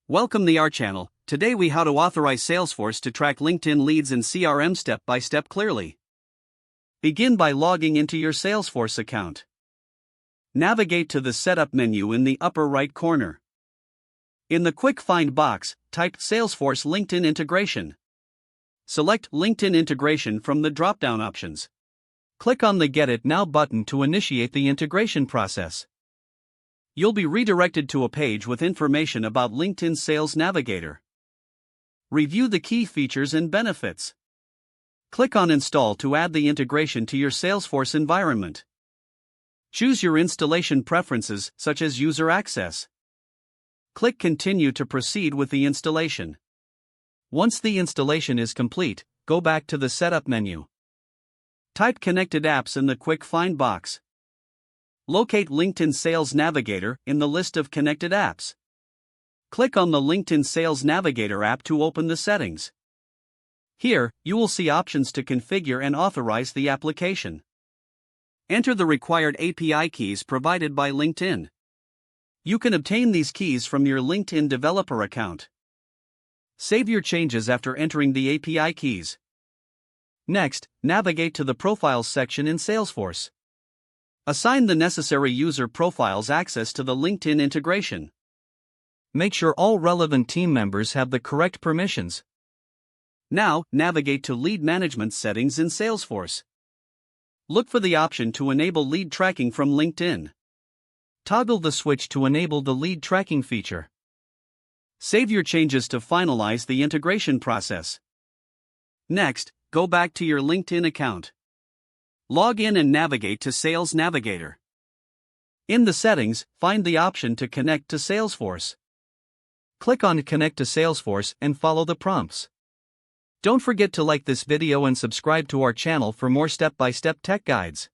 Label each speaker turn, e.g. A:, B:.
A: Welcome to our channel. Today we how to authorize Salesforce to track LinkedIn leads and CRM step by step clearly. Begin by logging into your Salesforce account. Navigate to the Setup menu in the upper right corner. In the Quick Find box, type Salesforce LinkedIn Integration. Select LinkedIn Integration from the drop-down options. Click on the Get It Now button to initiate the integration process. You'll be redirected to a page with information about LinkedIn Sales Navigator. Review the key features and benefits. Click on Install to add the integration to your Salesforce environment. Choose your installation preferences, such as user access. Click Continue to proceed with the installation. Once the installation is complete, go back to the Setup menu. Type Connected Apps in the Quick Find box. Locate LinkedIn Sales Navigator in the list of connected apps. Click on the LinkedIn Sales Navigator app to open the settings. Here, you will see options to configure and authorize the application. Enter the required API keys provided by LinkedIn. You can obtain these keys from your LinkedIn developer account. Save your changes after entering the API keys. Next, navigate to the Profiles section in Salesforce. Assign the necessary user profiles access to the LinkedIn integration. Make sure all relevant team members have the correct permissions. Now, navigate to Lead Management settings in Salesforce. Look for the option to enable lead tracking from LinkedIn. Toggle the switch to enable the lead tracking feature. Save your changes to finalize the integration process. Next, go back to your LinkedIn account. Log in and navigate to Sales Navigator. In the settings, find the option to connect to Salesforce. Click on Connect to Salesforce and follow the prompts. Don't forget to like this video and subscribe to our channel for more step-by-step tech guides.